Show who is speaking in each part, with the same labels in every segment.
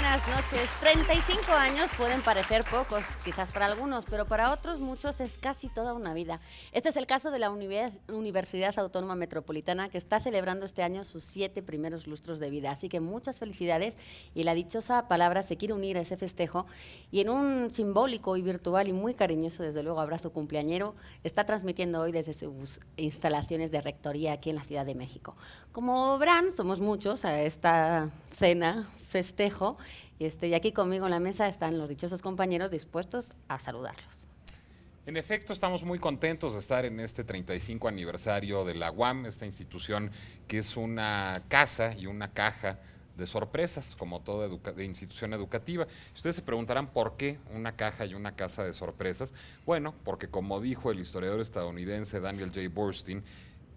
Speaker 1: buenas noches. 35 años pueden parecer pocos, quizás para algunos, pero para otros muchos es casi toda una vida. Este es el caso de la Universidad Autónoma Metropolitana, que está celebrando este año sus 7 primeros lustros de vida. Así que muchas felicidades, y la dichosa palabra se quiere unir a ese festejo y en un simbólico y virtual y muy cariñoso, desde luego, abrazo cumpleañero, está transmitiendo hoy desde sus instalaciones de rectoría aquí en la Ciudad de México. Como verán, somos muchos a esta cena, festejo, y aquí conmigo en la mesa están los dichosos compañeros dispuestos a saludarlos.
Speaker 2: En efecto, estamos muy contentos de estar en este 35 aniversario de la UAM, esta institución que es una casa y una caja de sorpresas, como toda institución educativa. Ustedes se preguntarán por qué una caja y una casa de sorpresas. Bueno, porque como dijo el historiador estadounidense Daniel J. Boorstin,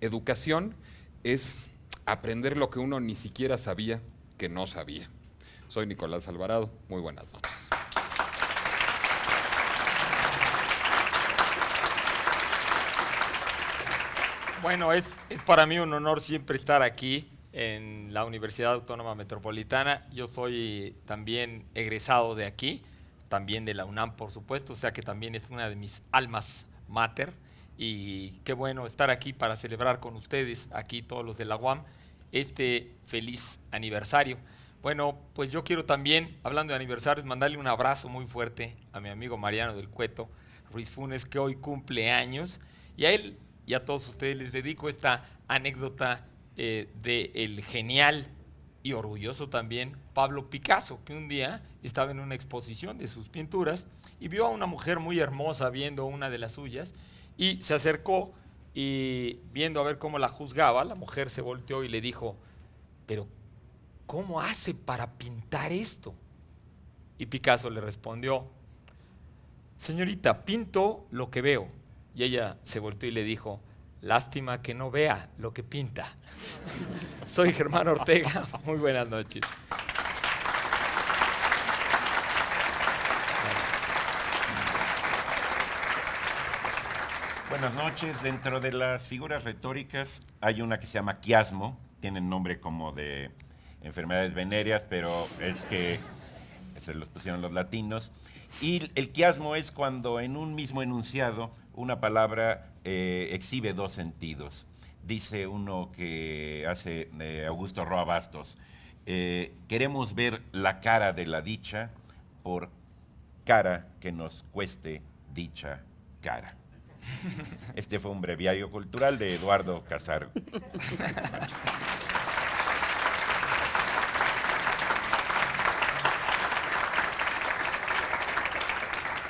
Speaker 2: educación es aprender lo que uno ni siquiera sabía que no sabía. Soy Nicolás Alvarado, muy buenas noches.
Speaker 3: Bueno, es para mí un honor siempre estar aquí en la Universidad Autónoma Metropolitana. Yo soy también egresado de aquí, también de la UNAM, por supuesto, o sea que también es una de mis almas mater. Y qué bueno estar aquí para celebrar con ustedes, aquí todos los de la UAM, este feliz aniversario. Bueno, pues yo quiero también, hablando de aniversarios, mandarle un abrazo muy fuerte a mi amigo Mariano del Cueto Ruiz Funes, que hoy cumple años, y a él y a todos ustedes les dedico esta anécdota del genial y orgulloso también Pablo Picasso, que un día estaba en una exposición de sus pinturas y vio a una mujer muy hermosa viendo una de las suyas, y se acercó y viendo a ver cómo la juzgaba, la mujer se volteó y le dijo: pero ¿cómo hace para pintar esto? Y Picasso le respondió: señorita, pinto lo que veo. Y ella se volteó y le dijo: lástima que no vea lo que pinta. Soy Germán Ortega, muy buenas noches.
Speaker 4: Buenas noches. Dentro de las figuras retóricas hay una que se llama quiasmo, tiene nombre como de enfermedades venéreas, pero es que se los pusieron los latinos. Y el quiasmo es cuando en un mismo enunciado una palabra exhibe dos sentidos. Dice uno que hace Augusto Roa Bastos: queremos ver la cara de la dicha por cara que nos cueste dicha cara. Este fue un breviario cultural de Eduardo Casaro.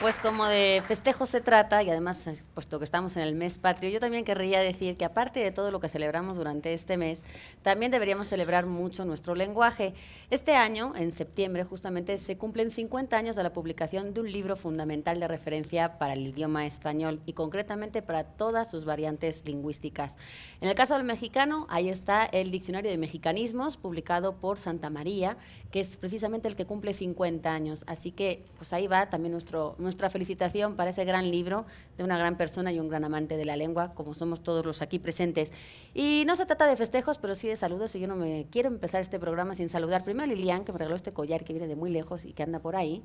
Speaker 1: Pues como de festejo se trata, y además, puesto que estamos en el mes patrio, yo también querría decir que aparte de todo lo que celebramos durante este mes, también deberíamos celebrar mucho nuestro lenguaje. Este año, en septiembre, justamente, se cumplen 50 años de la publicación de un libro fundamental de referencia para el idioma español y concretamente para todas sus variantes lingüísticas. En el caso del mexicano, ahí está el Diccionario de Mexicanismos, publicado por Santa María, que es precisamente el que cumple 50 años. Así que, pues ahí va también nuestra felicitación para ese gran libro de una gran persona y un gran amante de la lengua, como somos todos los aquí presentes. Y no se trata de festejos, pero sí de saludos, y yo no me quiero empezar este programa sin saludar primero a Lilian, que me regaló este collar que viene de muy lejos y que anda por ahí.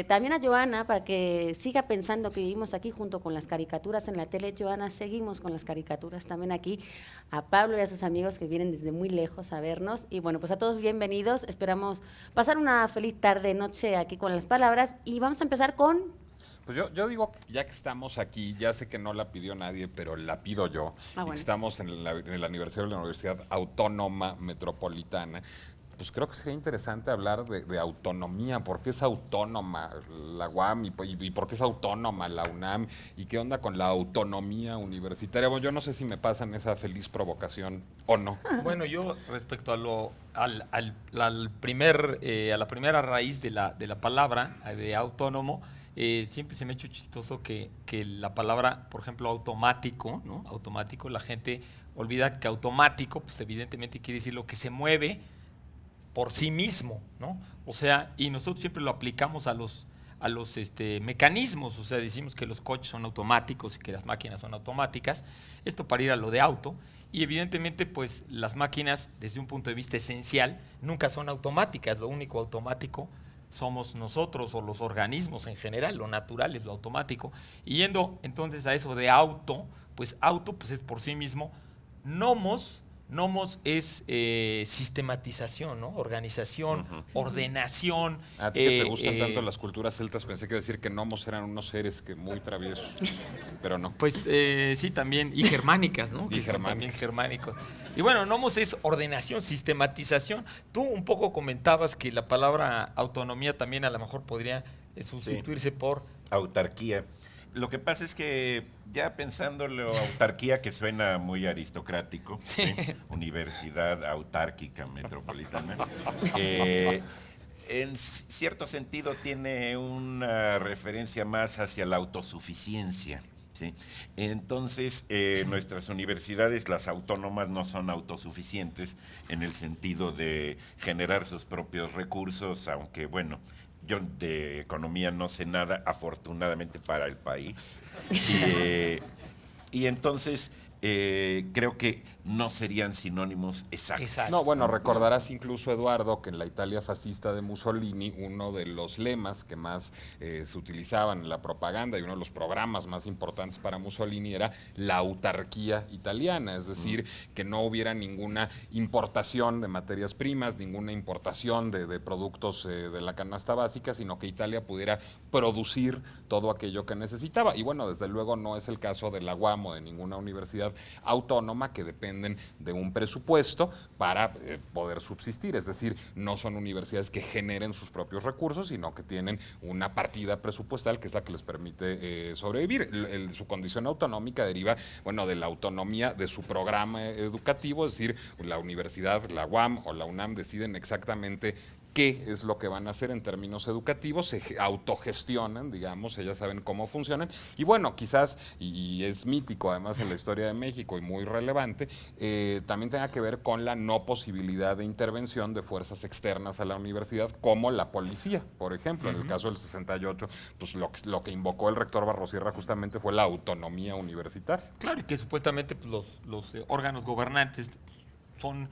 Speaker 1: También a Joana, para que siga pensando que vivimos aquí junto con las caricaturas en la tele. Joana, seguimos con las caricaturas también aquí. A Pablo y a sus amigos que vienen desde muy lejos a vernos. Y bueno, pues a todos bienvenidos. Esperamos pasar una feliz tarde, noche aquí con las palabras. Y vamos a empezar con...
Speaker 2: Pues yo digo, ya que estamos aquí, ya sé que no la pidió nadie, pero la pido yo.
Speaker 1: Bueno.
Speaker 2: Y estamos en el aniversario de la Universidad Autónoma Metropolitana. Pues creo que sería interesante hablar de autonomía. ¿Por qué es autónoma la UAM y por qué es autónoma la UNAM? ¿Y qué onda con la autonomía universitaria? Bueno, yo no sé si me pasan esa feliz provocación o no.
Speaker 3: Bueno, yo respecto a la primera raíz de la palabra, de autónomo, siempre se me ha hecho chistoso que la palabra, por ejemplo, automático, ¿no? Automático, la gente olvida que automático, pues evidentemente quiere decir lo que se mueve por sí mismo, ¿no? O sea, y nosotros siempre lo aplicamos a los a los mecanismos, o sea, decimos que los coches son automáticos y que las máquinas son automáticas, esto para ir a lo de auto, y evidentemente pues las máquinas desde un punto de vista esencial nunca son automáticas, lo único automático somos nosotros o los organismos en general, lo natural es lo automático, y yendo entonces a eso de auto pues es por sí mismo, nomos es sistematización, ¿no? Organización, ordenación.
Speaker 2: A ti que te gustan tanto las culturas celtas, pensé que iba a decir que gnomos eran unos seres que muy traviesos, pero no.
Speaker 3: Pues sí, también, y germánicas, ¿no?
Speaker 2: Y
Speaker 3: que son también germánicos. Y bueno, nomos es ordenación, sistematización. Tú un poco comentabas que la palabra autonomía también a lo mejor podría sustituirse por
Speaker 4: autarquía. Lo que pasa es que ya pensándolo, autarquía que suena muy aristocrático, ¿sí? Universidad Autárquica Metropolitana, en cierto sentido tiene una referencia más hacia la autosuficiencia. ¿Sí? Entonces, nuestras universidades, las autónomas, no son autosuficientes en el sentido de generar sus propios recursos, aunque bueno, yo de economía no sé nada, afortunadamente para el país. Y entonces creo que no serían sinónimos exactos.
Speaker 3: Exacto.
Speaker 2: No, bueno, recordarás incluso, Eduardo, que en la Italia fascista de Mussolini, uno de los lemas que más se utilizaban en la propaganda y uno de los programas más importantes para Mussolini era la autarquía italiana, es decir, que no hubiera ninguna importación de materias primas, ninguna importación de productos de la canasta básica, sino que Italia pudiera producir todo aquello que necesitaba. Y bueno, desde luego no es el caso de la UAM o de ninguna universidad autónoma que dependen de un presupuesto para poder subsistir, es decir, no son universidades que generen sus propios recursos, sino que tienen una partida presupuestal que es la que les permite sobrevivir. Su condición autonómica deriva, bueno, de la autonomía de su programa educativo, es decir, la universidad, la UAM o la UNAM deciden exactamente qué es lo que van a hacer en términos educativos, se autogestionan, digamos, ellas saben cómo funcionan, y bueno, quizás, y es mítico además en la historia de México y muy relevante, también tenga que ver con la no posibilidad de intervención de fuerzas externas a la universidad, como la policía, por ejemplo. En el caso del 68, pues lo que invocó el rector Barrosierra justamente fue la autonomía universitaria.
Speaker 3: Claro, y que supuestamente pues, los órganos gobernantes son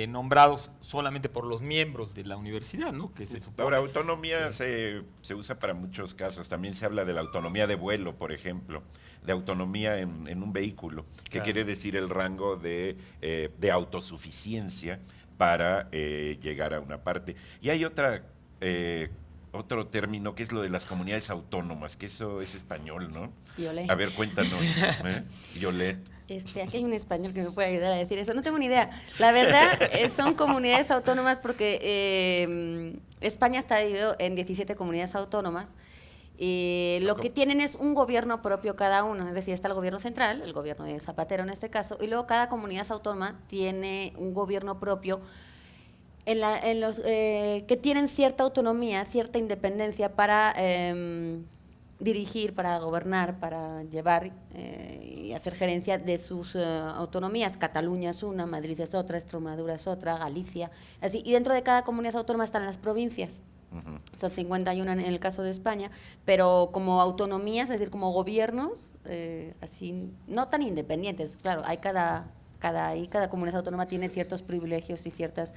Speaker 3: nombrados solamente por los miembros de la universidad, ¿no? Que se supone.
Speaker 4: Ahora, autonomía se usa para muchos casos. También se habla de la autonomía de vuelo, por ejemplo, de autonomía en un vehículo, que
Speaker 3: Claro.
Speaker 4: quiere decir el rango de autosuficiencia para llegar a una parte. Y hay otro término que es lo de las comunidades autónomas, que eso es español, ¿no?
Speaker 1: Yolé.
Speaker 4: A ver, cuéntanos. Yolé.
Speaker 1: Aquí hay un español que me puede ayudar a decir eso. No tengo ni idea. La verdad, son comunidades autónomas porque España está dividido en 17 comunidades autónomas. Y lo que tienen es un gobierno propio cada uno. Es decir, está el gobierno central, el gobierno de Zapatero en este caso, y luego cada comunidad autónoma tiene un gobierno propio en los que tienen cierta autonomía, cierta independencia para dirigir, para gobernar, para llevar y hacer gerencia de sus autonomías. Cataluña es una, Madrid es otra, Extremadura es otra, Galicia, así. Y dentro de cada comunidad autónoma están las provincias. Son 51 en el caso de España, pero como autonomías, es decir, como gobiernos, así no tan independientes. Claro, hay cada comunidad autónoma tiene ciertos privilegios y ciertas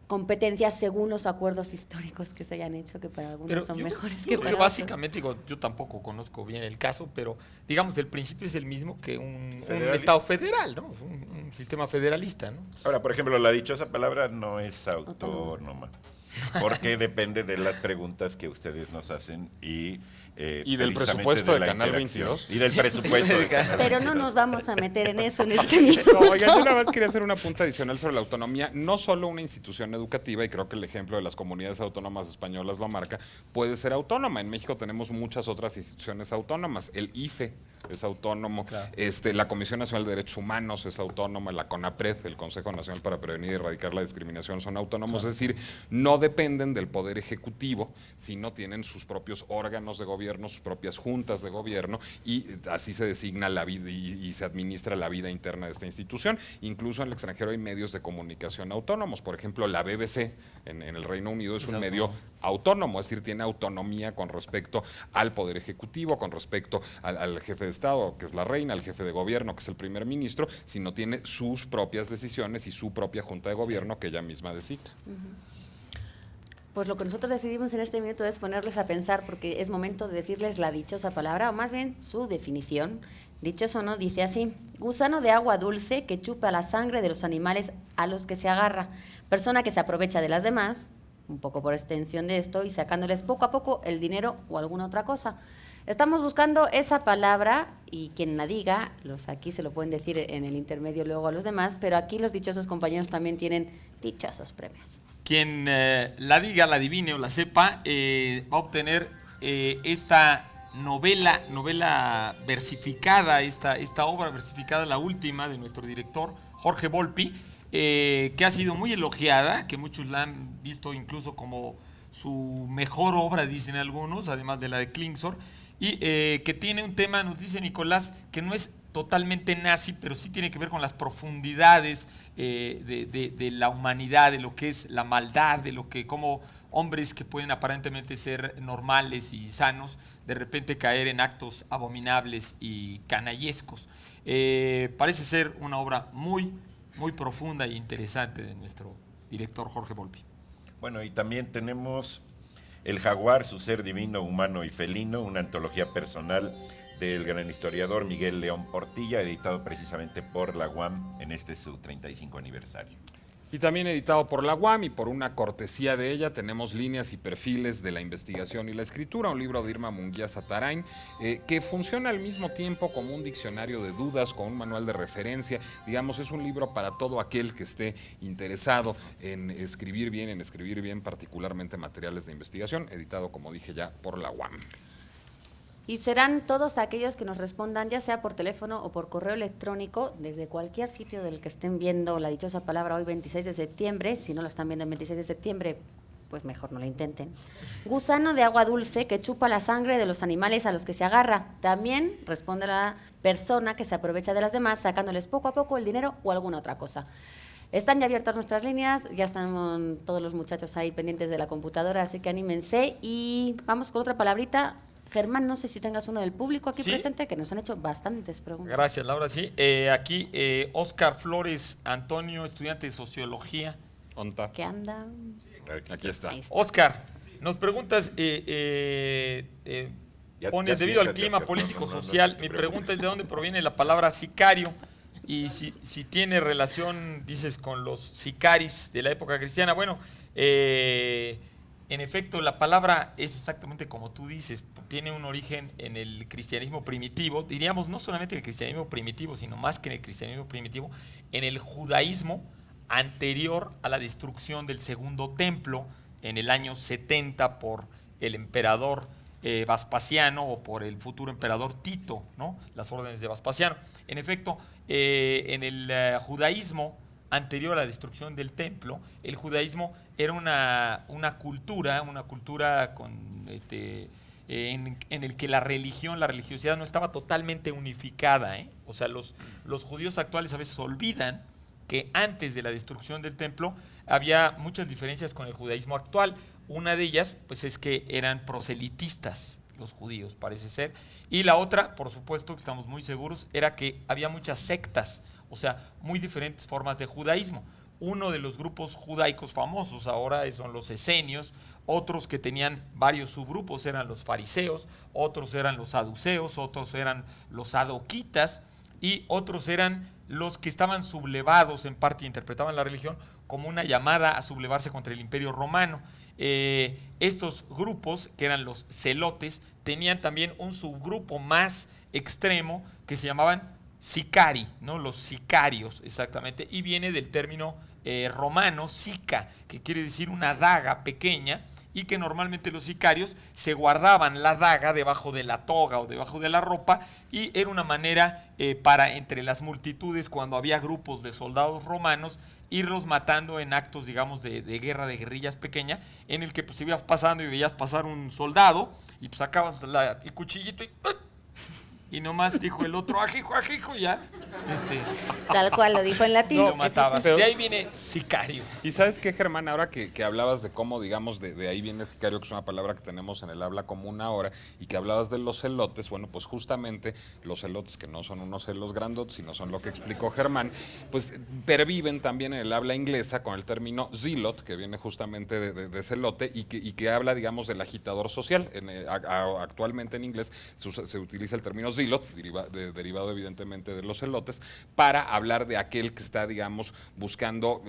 Speaker 1: competencias según los acuerdos históricos que se hayan hecho, que para algunos son mejores que para otros.
Speaker 3: Básicamente, digo, yo tampoco conozco bien el caso, pero digamos, el principio es el mismo que un Estado federal, ¿no? Un sistema federalista, ¿no?
Speaker 4: Ahora, por ejemplo, la dichosa palabra no es autónoma, porque depende de las preguntas que ustedes nos hacen y
Speaker 2: del presupuesto de Canal 22.
Speaker 4: Y del presupuesto de Canal 22.
Speaker 1: Pero no nos vamos a meter en eso en este minuto.
Speaker 2: No, oigan, yo nada más quería hacer una punta adicional sobre la autonomía. No solo una institución educativa, y creo que el ejemplo de las comunidades autónomas españolas lo marca, puede ser autónoma. En México tenemos muchas otras instituciones autónomas. El IFE, es autónomo,
Speaker 3: Claro.
Speaker 2: La Comisión Nacional de Derechos Humanos es autónoma, la CONAPRED, el Consejo Nacional para Prevenir y Erradicar la Discriminación, son autónomos, es decir, no dependen del Poder Ejecutivo, sino tienen sus propios órganos de gobierno, sus propias juntas de gobierno, y así se designa la vida y se administra la vida interna de esta institución. Incluso en el extranjero hay medios de comunicación autónomos, por ejemplo, la BBC en el Reino Unido es un medio autónomo, es decir, tiene autonomía con respecto al Poder Ejecutivo, con respecto al jefe de Estado, que es la reina, al jefe de gobierno, que es el primer ministro, sino tiene sus propias decisiones y su propia junta de gobierno que ella misma designa.
Speaker 1: Pues lo que nosotros decidimos en este minuto es ponerles a pensar, porque es momento de decirles la dichosa palabra, o más bien su definición. Dichoso no, dice así: gusano de agua dulce que chupa la sangre de los animales a los que se agarra, persona que se aprovecha de las demás, un poco por extensión de esto, y sacándoles poco a poco el dinero o alguna otra cosa. Estamos buscando esa palabra, y quien la diga, los aquí se lo pueden decir en el intermedio luego a los demás, pero aquí los dichosos compañeros también tienen dichosos premios.
Speaker 3: Quien la diga, la adivine o la sepa, va a obtener esta novela versificada, esta obra versificada, la última de nuestro director, Jorge Volpi, que ha sido muy elogiada, que muchos la han visto incluso como su mejor obra, dicen algunos, además de la de Klingsor, y que tiene un tema, nos dice Nicolás, que no es totalmente nazi, pero sí tiene que ver con las profundidades de la humanidad, de lo que es la maldad, de lo que como hombres que pueden aparentemente ser normales y sanos, de repente caer en actos abominables y canallescos. Parece ser una obra muy profunda e interesante de nuestro director Jorge Volpi.
Speaker 4: Bueno, y también tenemos El jaguar, su ser divino, humano y felino, una antología personal del gran historiador Miguel León Portilla, editado precisamente por la UAM en su 35 aniversario.
Speaker 2: Y también editado por la UAM, y por una cortesía de ella tenemos Líneas y perfiles de la investigación y la escritura, un libro de Irma Munguía Satarain, que funciona al mismo tiempo como un diccionario de dudas, como un manual de referencia. Digamos, es un libro para todo aquel que esté interesado en escribir bien particularmente materiales de investigación, editado, como dije ya, por la UAM.
Speaker 1: Y serán todos aquellos que nos respondan, ya sea por teléfono o por correo electrónico, desde cualquier sitio del que estén viendo la dichosa palabra hoy 26 de septiembre. Si no la están viendo el 26 de septiembre, pues mejor no la intenten. Gusano de agua dulce que chupa la sangre de los animales a los que se agarra. También responde la persona que se aprovecha de las demás, sacándoles poco a poco el dinero o alguna otra cosa. Están ya abiertas nuestras líneas, ya están todos los muchachos ahí pendientes de la computadora, así que anímense. Y vamos con otra palabrita. Germán, no sé si tengas uno del público aquí presente, que nos han hecho bastantes preguntas.
Speaker 3: Gracias, Laura. Sí, aquí Óscar Flores Antonio, estudiante de Sociología.
Speaker 2: ¿Onta?
Speaker 1: ¿Qué anda?
Speaker 2: Aquí está.
Speaker 3: Óscar, nos preguntas, pones, debido al clima político-social, mi pregunta es de dónde proviene la palabra sicario, y si tiene relación, dices, con los sicaris de la época cristiana. Bueno, en efecto, la palabra es exactamente como tú dices, tiene un origen en el cristianismo primitivo, diríamos no solamente en el cristianismo primitivo, sino más que en el cristianismo primitivo, en el judaísmo anterior a la destrucción del segundo templo en el año 70 por el emperador Vespasiano, o por el futuro emperador Tito, ¿no? Las órdenes de Vespasiano. En efecto, en el judaísmo anterior a la destrucción del templo, el judaísmo era una cultura con en el que la religiosidad no estaba totalmente unificada, ¿eh? O sea, los judíos actuales a veces olvidan que antes de la destrucción del templo había muchas diferencias con el judaísmo actual. Una de ellas, pues, es que eran proselitistas los judíos, parece ser. Y la otra, por supuesto, que estamos muy seguros, era que había muchas sectas, o sea, muy diferentes formas de judaísmo. Uno de los grupos judaicos famosos ahora son los esenios, otros que tenían varios subgrupos eran los fariseos, otros eran los saduceos, otros eran los sadoquitas, y otros eran los que estaban sublevados en parte, interpretaban la religión como una llamada a sublevarse contra el Imperio Romano. Estos grupos, que eran los celotes, tenían también un subgrupo más extremo que se llamaban sicari, ¿no? Los sicarios, exactamente, y viene del término romano sica, que quiere decir una daga pequeña, y que normalmente los sicarios se guardaban la daga debajo de la toga o debajo de la ropa, y era una manera para entre las multitudes, cuando había grupos de soldados romanos, irlos matando en actos, digamos, de guerra, de guerrillas pequeña, en el que pues ibas pasando y veías pasar un soldado y pues sacabas el cuchillito y nomás dijo el otro, ajijo, ajijo, y ya.
Speaker 1: Tal cual lo dijo en latín.
Speaker 3: Lo
Speaker 1: Eso
Speaker 3: matabas.
Speaker 1: sí.
Speaker 3: De ahí viene sicario.
Speaker 2: Y sabes qué, Germán, ahora que hablabas de cómo, digamos, de ahí viene sicario, que es una palabra que tenemos en el habla común ahora, y que hablabas de los celotes, bueno, pues justamente los celotes, que no son unos celos grandotes, sino son lo que explicó Germán, pues perviven también en el habla inglesa con el término zealot, que viene justamente de celote, y que habla, digamos, del agitador social. Actualmente en inglés se utiliza el término zealot, derivado evidentemente de los celotes, para hablar de aquel que está, digamos, buscando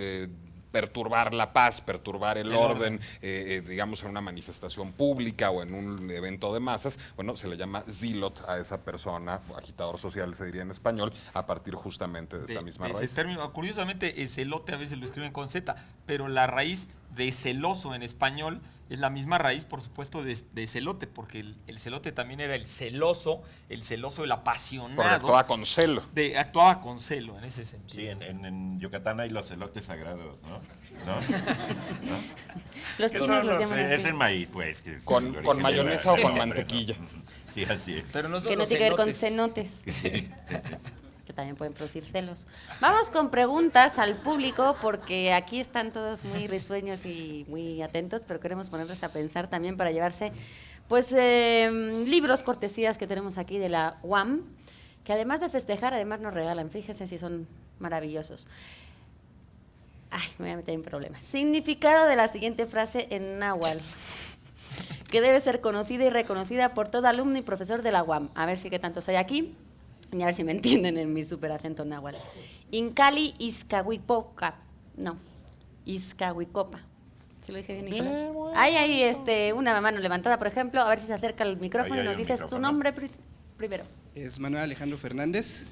Speaker 2: perturbar la paz, perturbar el orden, digamos, en una manifestación pública o en un evento de masas. Bueno, se le llama zealot a esa persona, agitador social se diría en español, a partir justamente de esta misma raíz.
Speaker 3: Ese término. Curiosamente, el celote a veces lo escriben con Z, pero la raíz de celoso en español es la misma raíz, por supuesto, de celote, porque el celote también era el celoso, el apasionado.
Speaker 2: Porque actuaba con celo.
Speaker 3: Actuaba con celo, en ese sentido.
Speaker 4: Sí, en Yucatán hay los celotes sagrados, ¿no?
Speaker 1: Los
Speaker 4: ¿Qué
Speaker 1: chinos
Speaker 4: son
Speaker 1: los
Speaker 4: los?
Speaker 1: llaman
Speaker 4: Es
Speaker 1: así.
Speaker 4: el maíz, pues. Que es
Speaker 2: Con
Speaker 4: el origen de
Speaker 2: mayonesa o con
Speaker 4: siempre,
Speaker 2: mantequilla.
Speaker 4: ¿no? Sí, así es.
Speaker 3: Pero no son
Speaker 1: Que no
Speaker 3: los
Speaker 1: tiene que ver con
Speaker 3: cenotes.
Speaker 1: cenotes. Que también pueden producir celos. Vamos con preguntas al público, porque aquí están todos muy risueños y muy atentos, pero queremos ponerlos a pensar también para llevarse, pues, libros, cortesías que tenemos aquí de la UAM, que además de festejar, además nos regalan. Fíjense si son maravillosos. Ay, me voy a meter en problemas. Significado de la siguiente frase en náhuatl, que debe ser conocida y reconocida por todo alumno y profesor de la UAM. A ver si qué tantos hay aquí. Y a ver si me entienden en mi súper acento náhuatl. Incali Izcahuipoca. No, Izcahuicopa. ¿Sí lo dije bien, Nicolás? Hay una mano levantada, por ejemplo. A ver si se acerca el micrófono
Speaker 4: Ahí
Speaker 1: y
Speaker 4: hay
Speaker 1: nos
Speaker 4: un
Speaker 1: dices tu
Speaker 4: micrófono.
Speaker 1: nombre primero.
Speaker 5: Es Manuel Alejandro Fernández,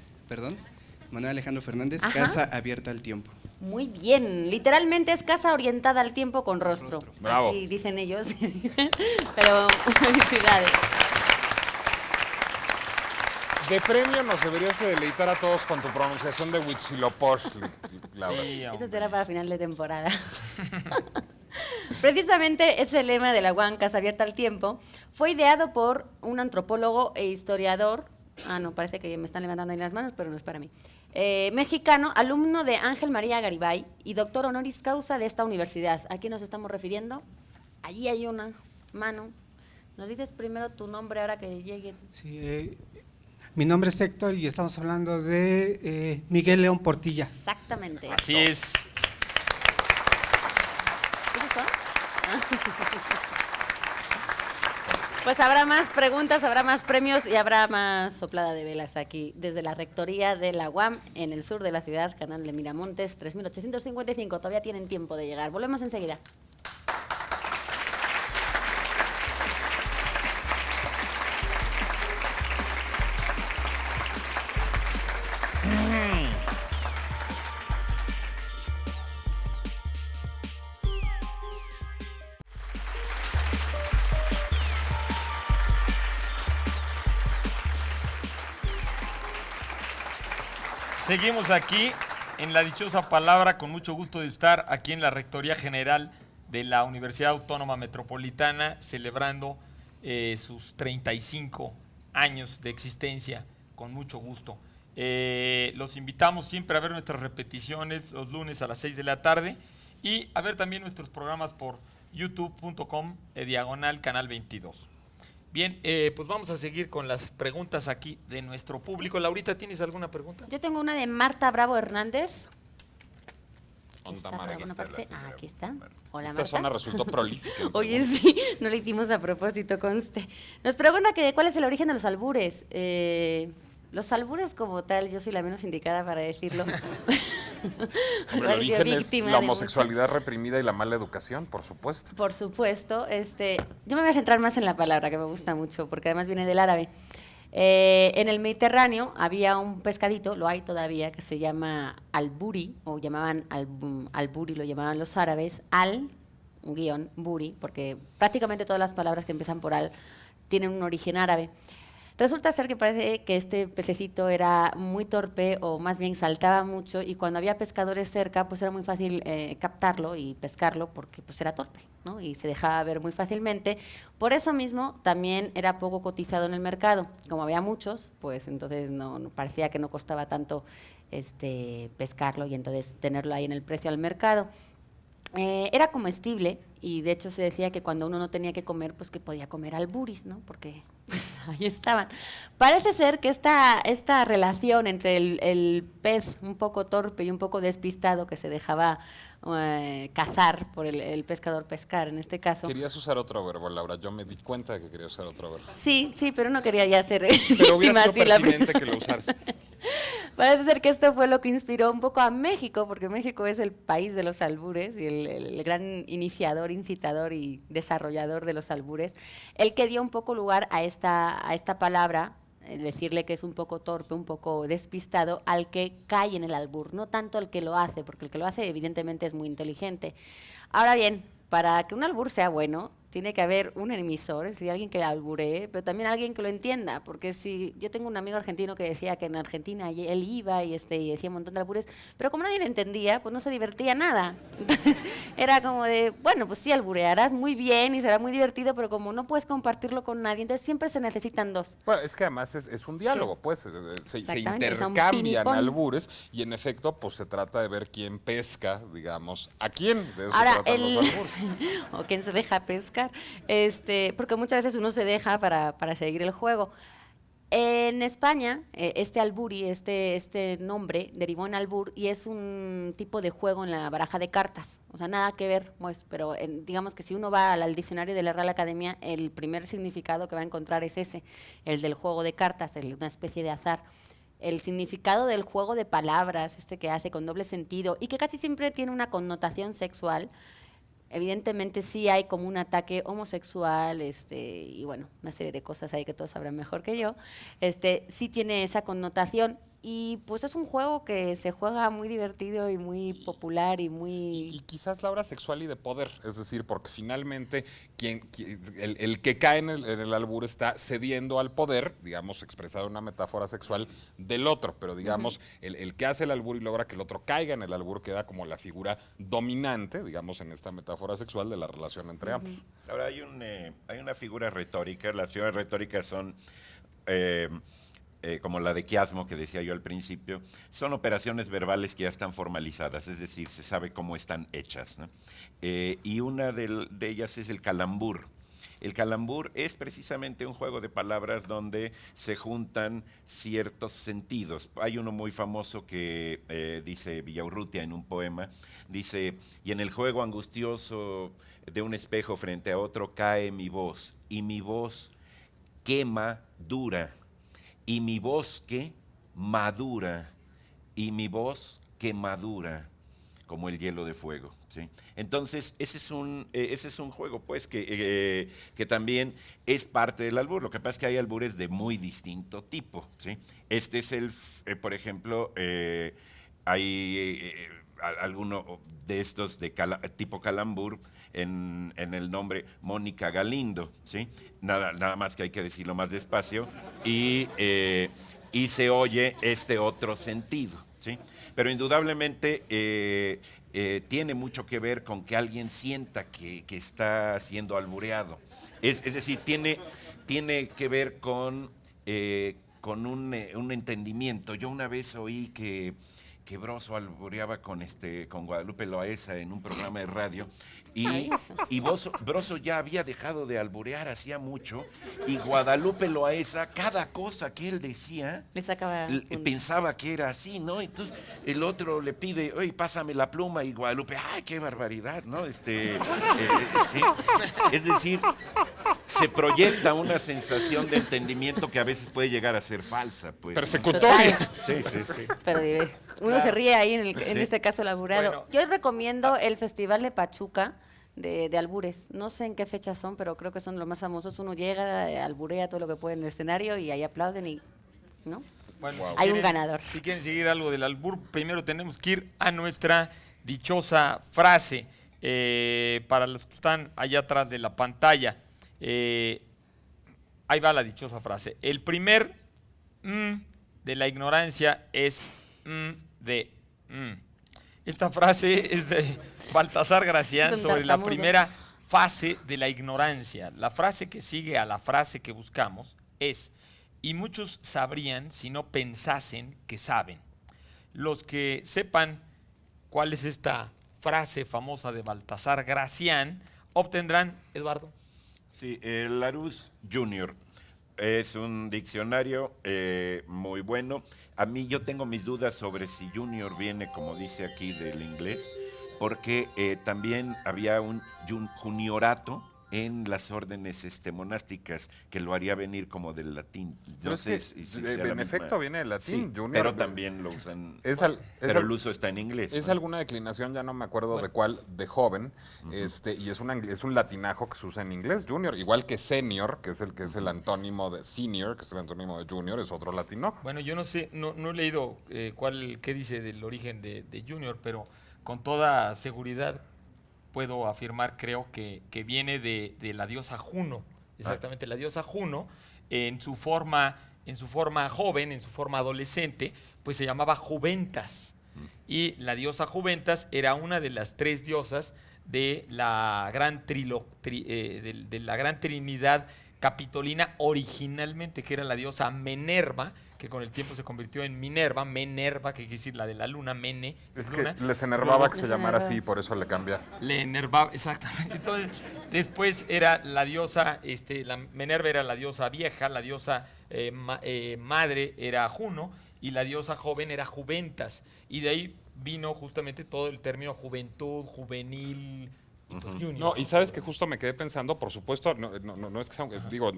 Speaker 5: Manuel Alejandro Fernández,
Speaker 1: Ajá.
Speaker 5: Casa Abierta al Tiempo.
Speaker 1: Muy bien. Literalmente es casa orientada al tiempo con rostro.
Speaker 2: Bravo.
Speaker 1: Así dicen ellos. Pero felicidades.
Speaker 2: De premio nos deberías de deleitar a todos con tu pronunciación de Huitzilopochtli, Laura.
Speaker 3: Sí,
Speaker 1: Eso
Speaker 3: hombre.
Speaker 1: será para final de temporada. Precisamente ese lema de la UAM, Casa Abierta al Tiempo, fue ideado por un antropólogo e historiador, no, parece que me están levantando ahí las manos, pero no es para mí, mexicano, alumno de Ángel María Garibay y doctor honoris causa de esta universidad. ¿A quién nos estamos refiriendo? Allí hay una mano. ¿Nos dices primero tu nombre ahora que llegue?
Speaker 6: Sí, mi nombre es Héctor y estamos hablando de Miguel León Portilla.
Speaker 1: Exactamente.
Speaker 3: Así es.
Speaker 1: ¿Esos son? Pues habrá más preguntas, habrá más premios y habrá más soplada de velas aquí desde la rectoría de la UAM en el sur de la ciudad, canal de Miramontes, 3855. Todavía tienen tiempo de llegar. Volvemos enseguida.
Speaker 3: Seguimos aquí en la dichosa palabra, con mucho gusto de estar aquí en la Rectoría General de la Universidad Autónoma Metropolitana, celebrando sus 35 años de existencia, con mucho gusto. Los invitamos siempre a ver nuestras repeticiones los lunes a las 6 de la tarde y a ver también nuestros programas por youtube.com/diagonal canal 22. Bien, pues vamos a seguir con las preguntas aquí de nuestro público. Laurita, ¿tienes alguna pregunta?
Speaker 1: Yo tengo una de Marta Bravo Hernández.
Speaker 2: ¿Dónde
Speaker 1: ¿Está
Speaker 2: está
Speaker 1: por
Speaker 2: Mara?
Speaker 1: alguna
Speaker 2: Aquí está
Speaker 1: parte?
Speaker 2: la señora.
Speaker 1: Aquí está. Hola,
Speaker 2: Esta
Speaker 1: Marta.
Speaker 2: zona resultó prolífica. en
Speaker 1: Oye,
Speaker 2: preguntas.
Speaker 1: sí, no lo hicimos a propósito, conste. Nos pregunta que cuál es el origen de los albures. Los albures como tal, yo soy la menos indicada para decirlo.
Speaker 2: Hombre,
Speaker 1: He
Speaker 2: el
Speaker 1: sido
Speaker 2: origen es
Speaker 1: víctima
Speaker 2: la
Speaker 1: de
Speaker 2: homosexualidad reprimida y la mala educación, por supuesto.
Speaker 1: Por supuesto. Yo me voy a centrar más en la palabra, que me gusta mucho, porque además viene del árabe. En el Mediterráneo había un pescadito, lo hay todavía, que se llama alburi, o llamaban alburi, lo llamaban los árabes, un guión, buri, porque prácticamente todas las palabras que empiezan por al tienen un origen árabe. Resulta ser que parece que este pececito era muy torpe, o más bien saltaba mucho, y cuando había pescadores cerca, pues era muy fácil captarlo y pescarlo, porque pues era torpe, ¿no? Y se dejaba ver muy fácilmente. Por eso mismo también era poco cotizado en el mercado. Como había muchos, pues entonces no parecía que no costaba tanto pescarlo y entonces tenerlo ahí en el precio al mercado. Era comestible, y de hecho se decía que cuando uno no tenía que comer, pues que podía comer alburis, ¿no? Porque ahí estaban. Parece ser que esta relación entre el pez un poco torpe y un poco despistado, que se dejaba cazar por el pescador pescar, en este caso.
Speaker 2: Querías usar otro verbo, Laura. Yo me di cuenta de que quería usar otro verbo.
Speaker 1: Sí, pero no quería ya ser
Speaker 2: Pero hubiera
Speaker 1: víctima,
Speaker 2: sido
Speaker 1: sí, la
Speaker 2: pertinente que lo usaras.
Speaker 1: Parece ser que esto fue lo que inspiró un poco a México, porque México es el país de los albures y el gran iniciador, incitador y desarrollador de los albures, el que dio un poco lugar a esta palabra, decirle que es un poco torpe, un poco despistado, al que cae en el albur, no tanto el que lo hace, porque el que lo hace evidentemente es muy inteligente. Ahora bien, para que un albur sea bueno, tiene que haber un emisor, es decir, alguien que alburee, pero también alguien que lo entienda, porque si yo tengo un amigo argentino que decía que en Argentina él iba y decía un montón de albures, pero como nadie le entendía, pues no se divertía nada. Entonces era como de, bueno, pues sí, alburearás muy bien y será muy divertido, pero como no puedes compartirlo con nadie, entonces siempre se necesitan dos.
Speaker 2: Bueno, es que además es un diálogo, pues, se
Speaker 1: Exactamente, es un
Speaker 2: intercambian
Speaker 1: pinipón.
Speaker 2: albures, y en efecto, pues se trata de ver quién pesca, digamos, a quién. De eso
Speaker 1: Ahora,
Speaker 2: tratan los albures.
Speaker 1: o quién se deja pescar, porque muchas veces uno se deja para seguir el juego. En España, este alburi, este nombre derivó en albur, y es un tipo de juego en la baraja de cartas. O sea, nada que ver, pues, pero digamos que si uno va al diccionario de la Real Academia, el primer significado que va a encontrar es ese, el del juego de cartas, una especie de azar. El significado del juego de palabras, que hace con doble sentido y que casi siempre tiene una connotación sexual. Evidentemente sí hay como un ataque homosexual, y bueno, una serie de cosas ahí que todos sabrán mejor que yo. Sí tiene esa connotación, y pues es un juego que se juega muy divertido y muy popular y muy...
Speaker 2: Y quizás, Laura, sexual y de poder, es decir, porque finalmente el que cae en el albur está cediendo al poder, digamos, expresado en una metáfora sexual, del otro, pero digamos, el que hace el albur y logra que el otro caiga en el albur queda como la figura dominante, digamos, en esta metáfora sexual de la relación entre ambos.
Speaker 4: Ahora hay una figura retórica. Las figuras retóricas son como la de quiasmo que decía yo al principio, son operaciones verbales que ya están formalizadas, es decir, se sabe cómo están hechas, ¿no? Y una de ellas es el calambur. El calambur es precisamente un juego de palabras donde se juntan ciertos sentidos. Hay uno muy famoso que dice Villaurrutia en un poema, dice: y en el juego angustioso de un espejo frente a otro cae mi voz, y mi voz quema dura, y mi bosque madura, y mi voz que madura como el hielo de fuego, ¿sí? Entonces, ese es un juego, pues, que también es parte del albur. Lo que pasa es que hay albures de muy distinto tipo, ¿sí? Este es por ejemplo, hay alguno de estos de tipo calambur en el nombre Mónica Galindo, ¿sí? Nada más que hay que decirlo más despacio, y se oye este otro sentido, ¿sí? Pero indudablemente tiene mucho que ver con que alguien sienta que está siendo albureado. Es decir, tiene que ver con un entendimiento. Yo una vez oí que Broso albureaba con Guadalupe Loaesa en un programa de radio, y Broso ya había dejado de alburear hacía mucho, y Guadalupe Loaesa, cada cosa que él decía,
Speaker 1: Le sacaba
Speaker 4: pensaba que era así, ¿no? Entonces el otro le pide: oye, pásame la pluma, y Guadalupe: ¡ay, qué barbaridad!, ¿no? Sí. Es decir, se proyecta una sensación de entendimiento que a veces puede llegar a ser falsa, pues, ¿no?
Speaker 2: Persecutoria.
Speaker 4: Sí.
Speaker 1: Pero uno se ríe ahí en este caso el alburado.
Speaker 3: Bueno,
Speaker 1: Yo recomiendo el Festival de Pachuca de albures. No sé en qué fechas son, pero creo que son los más famosos. Uno llega, alburea todo lo que puede en el escenario y ahí aplauden y, ¿no?
Speaker 3: Bueno,
Speaker 1: Hay un
Speaker 3: si quieren-
Speaker 1: ganador.
Speaker 3: Si quieren seguir algo del albur, primero tenemos que ir a nuestra dichosa frase, Para los que están allá atrás de la pantalla, ahí va la dichosa frase. El primer de la ignorancia es de. Esta frase es de Baltasar Gracián
Speaker 1: Es un
Speaker 3: sobre la
Speaker 1: tartamudo.
Speaker 3: primera fase de la ignorancia. La frase que sigue a la frase que buscamos es: y muchos sabrían si no pensasen que saben. Los que sepan cuál es esta frase famosa de Baltasar Gracián obtendrán, Eduardo.
Speaker 4: Sí, el Larousse Junior es un diccionario muy bueno. A mí yo tengo mis dudas sobre si Junior viene, como dice aquí, del inglés, porque también había un juniorato en las órdenes monásticas que lo haría venir como del latín.
Speaker 2: Pero
Speaker 4: No
Speaker 2: es
Speaker 4: sé
Speaker 2: que
Speaker 4: si sea
Speaker 2: en
Speaker 4: la misma.
Speaker 2: efecto viene del latín,
Speaker 4: Sí,
Speaker 2: Junior.
Speaker 4: pero también lo usan.
Speaker 2: Pero
Speaker 4: el uso está en inglés.
Speaker 2: Es
Speaker 4: ¿no?
Speaker 2: alguna declinación, ya no me acuerdo de cuál, de joven, y es un latinajo que se usa en inglés, junior, igual que senior, que es el antónimo de senior, que es el antónimo de junior, es otro latinajo.
Speaker 3: Bueno, yo no sé, no he leído qué dice del origen de Junior, pero con toda seguridad puedo afirmar, creo que viene de la diosa Juno. Exactamente, la diosa Juno, en su forma joven, en su forma adolescente, pues se llamaba Juventas. Y la diosa Juventas era una de las 3 diosas de la gran de la gran Trinidad capitolina originalmente, que era la diosa Menerva, que con el tiempo se convirtió en Minerva, que quiere decir la de la luna, Mene.
Speaker 2: Es
Speaker 3: luna.
Speaker 2: que les enervaba
Speaker 3: Luego
Speaker 2: que se
Speaker 1: Les
Speaker 2: llamara
Speaker 1: enervaba.
Speaker 2: así, por eso le cambia.
Speaker 3: le enervaba, exactamente. Entonces, después era la diosa, la Minerva era la diosa vieja, la diosa madre era Juno, y la diosa joven era Juventas. Y de ahí vino justamente todo el término juventud, juvenil, y pues junior.
Speaker 2: No, y sabes que justo me quedé pensando, por supuesto, no es que sea, digo,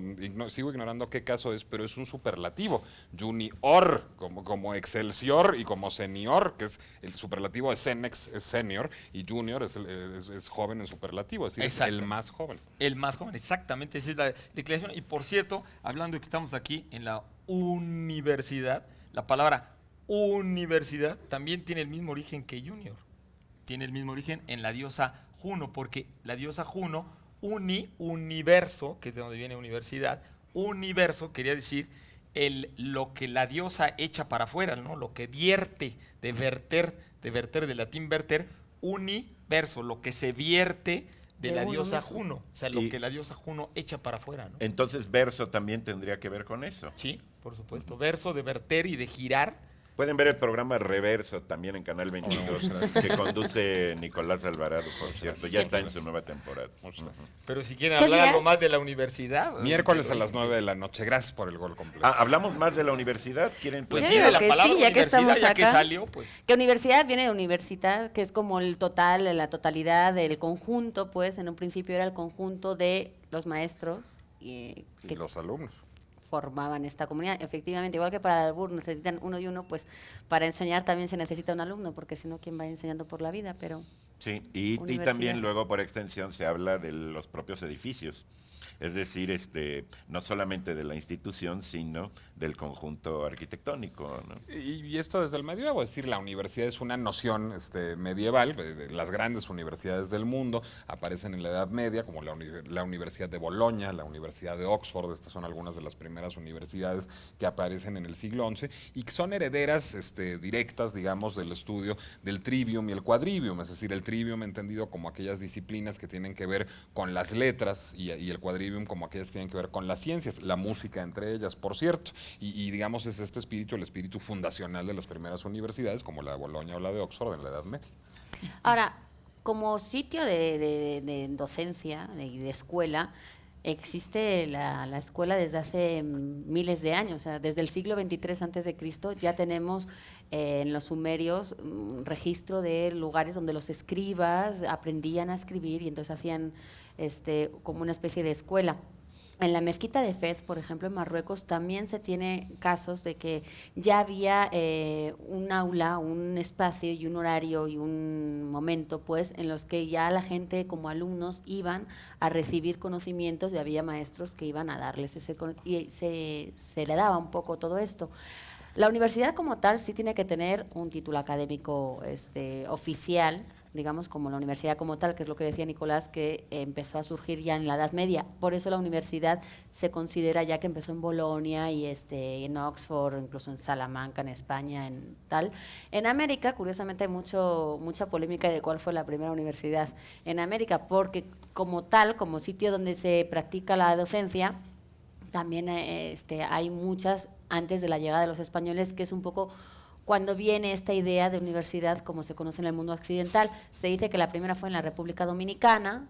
Speaker 2: sigo ignorando qué caso es, pero es un superlativo. Junior, como excelsior, y como senior, que es el superlativo de senex, es senior, y junior es joven en superlativo, es decir, es
Speaker 3: Exacto.
Speaker 2: el más joven.
Speaker 3: El más joven, exactamente, esa es la declaración. Y por cierto, hablando de que estamos aquí en la universidad, la palabra universidad también tiene el mismo origen que junior. Tiene el mismo origen en la diosa Juno, porque la diosa Juno, universo, que es de donde viene universidad, universo quería decir lo que la diosa echa para afuera, ¿no? Lo que vierte, de verter, del latín verter, universo, lo que se vierte de
Speaker 1: De
Speaker 3: la
Speaker 1: uno
Speaker 3: diosa
Speaker 1: mismo.
Speaker 3: Juno, o sea, lo
Speaker 4: Y-
Speaker 3: que la diosa Juno echa para afuera, ¿no?
Speaker 4: Entonces verso también tendría que ver con eso.
Speaker 3: Sí, por supuesto, verso de verter y de girar.
Speaker 4: Pueden ver el programa Reverso también en Canal 22, que conduce Nicolás Alvarado, por cierto. Ya está en su nueva temporada.
Speaker 2: Muchas gracias.
Speaker 3: Pero si quieren
Speaker 1: ¿Qué
Speaker 3: hablar
Speaker 1: días?
Speaker 3: algo más de la universidad.
Speaker 2: Miércoles a las 9 de la noche. Gracias por el gol completo.
Speaker 4: ¿Hablamos más de la universidad? ¿Quieren?
Speaker 3: Pues
Speaker 1: Yo
Speaker 3: sí,
Speaker 1: digo
Speaker 3: de la
Speaker 1: que
Speaker 3: palabra
Speaker 1: sí, ya que
Speaker 3: universidad,
Speaker 1: estamos
Speaker 3: ya que
Speaker 1: acá.
Speaker 3: salió, pues.
Speaker 1: Que universidad viene de universitas, que es como el total, la totalidad del conjunto, pues en un principio era el conjunto de los maestros
Speaker 2: Y
Speaker 1: que
Speaker 2: los alumnos.
Speaker 1: formaban esta comunidad. Efectivamente, igual que para el BUR necesitan uno y uno, pues para enseñar también se necesita un alumno, porque si no, ¿quién va enseñando por la vida? Pero
Speaker 4: Sí, y
Speaker 1: Universidad.
Speaker 4: también luego por extensión se habla de los propios edificios. Es decir, no solamente de la institución, sino del conjunto arquitectónico, ¿no?
Speaker 2: Y esto desde el medievo, es decir, la universidad es una noción medieval. Las grandes universidades del mundo aparecen en la Edad Media, como la Universidad de Bolonia, la Universidad de Oxford. Estas son algunas de las primeras universidades que aparecen en el siglo XI y que son herederas directas, digamos, del estudio del trivium y el quadrivium. Es decir, el trivium entendido como aquellas disciplinas que tienen que ver con las letras y el quadrivium como aquellas que tienen que ver con las ciencias, la música entre ellas, por cierto. Y digamos, es este espíritu, el espíritu fundacional de las primeras universidades, como la de Bolonia o la de Oxford en la Edad Media.
Speaker 1: ahora, como sitio de docencia, de escuela, existe la escuela desde hace miles de años, o sea, desde el siglo XXIII antes de Cristo ya tenemos en los sumerios registro de lugares donde los escribas aprendían a escribir y entonces hacían como una especie de escuela. En la mezquita de Fez, por ejemplo, en Marruecos, también se tiene casos de que ya había un aula, un espacio y un horario y un momento, pues, en los que ya la gente como alumnos iban a recibir conocimientos y había maestros que iban a darles y se le daba un poco todo esto. La universidad como tal sí tiene que tener un título académico oficial, digamos, como la universidad como tal, que es lo que decía Nicolás, que empezó a surgir ya en la Edad Media. Por eso la universidad se considera ya que empezó en Bolonia y en Oxford, incluso en Salamanca, en España, en tal. En América, curiosamente, hay mucha polémica de cuál fue la primera universidad en América, porque como tal, como sitio donde se practica la docencia, también hay muchas antes de la llegada de los españoles, que es un poco cuando viene esta idea de universidad como se conoce en el mundo occidental. Se dice que la primera fue en la República Dominicana,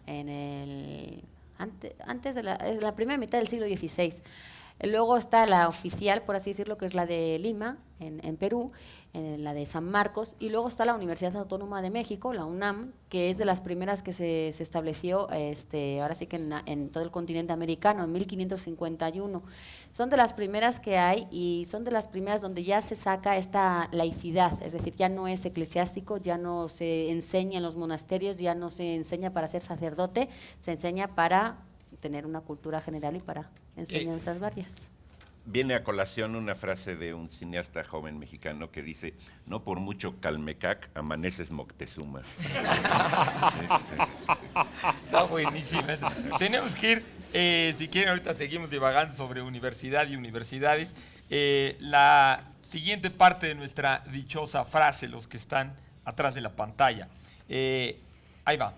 Speaker 1: antes de la primera mitad del siglo XVI. Luego está la oficial, por así decirlo, que es la de Lima, en Perú, la de San Marcos, y luego está la Universidad Autónoma de México, la UNAM, que es de las primeras que se estableció, ahora sí que en todo el continente americano, en 1551. Son de las primeras que hay y son de las primeras donde ya se saca esta laicidad, es decir, ya no es eclesiástico, ya no se enseña en los monasterios, ya no se enseña para ser sacerdote, se enseña para tener una cultura general y para enseñanzas varias.
Speaker 4: Viene a colación una frase de un cineasta joven mexicano que dice: no por mucho Calmecac, amaneces Moctezuma.
Speaker 3: Está buenísima. Tenemos que ir, si quieren ahorita seguimos divagando sobre universidad y universidades. La siguiente parte de nuestra dichosa frase, los que están atrás de la pantalla. Ahí va.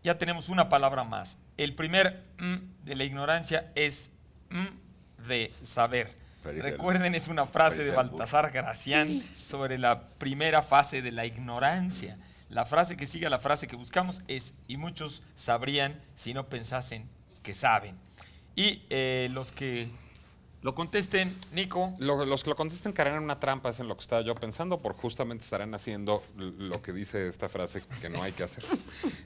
Speaker 3: Ya tenemos una palabra más. El primer de la ignorancia es de saber. Recuerden, es una frase de Baltasar Gracián sobre la primera fase de la ignorancia. La frase que sigue a la frase que buscamos es: y muchos sabrían si no pensasen que saben. Y los que lo contesten, Nico.
Speaker 2: Los que lo contesten caerán en una trampa, es en lo que estaba yo pensando, porque justamente estarán haciendo lo que dice esta frase que no hay que hacer.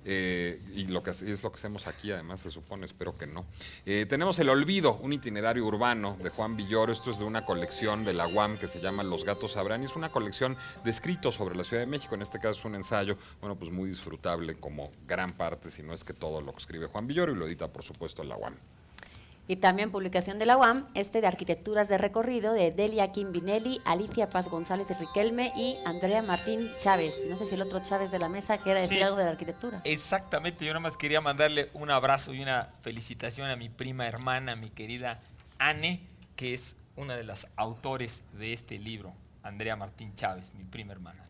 Speaker 2: Y es lo que hacemos aquí, además, se supone, espero que no. Tenemos El Olvido, un itinerario urbano de Juan Villoro. Esto es de una colección de la UAM que se llama Los Gatos Sabrán, y es una colección de escritos sobre la Ciudad de México. En este caso es un ensayo, bueno, pues muy disfrutable, como gran parte, si no es que todo lo que escribe Juan Villoro, y lo edita, por supuesto, la UAM.
Speaker 1: Y también publicación de la UAM, de Arquitecturas de Recorrido, de Delia Quimbinelli, Alicia Paz González de Riquelme y Andrea Martín Chávez. No sé si el otro Chávez de la mesa quiere decir algo de la arquitectura.
Speaker 3: Exactamente, yo nada más quería mandarle un abrazo y una felicitación a mi prima hermana, mi querida Anne, que es una de las autores de este libro, Andrea Martín Chávez, mi prima hermana.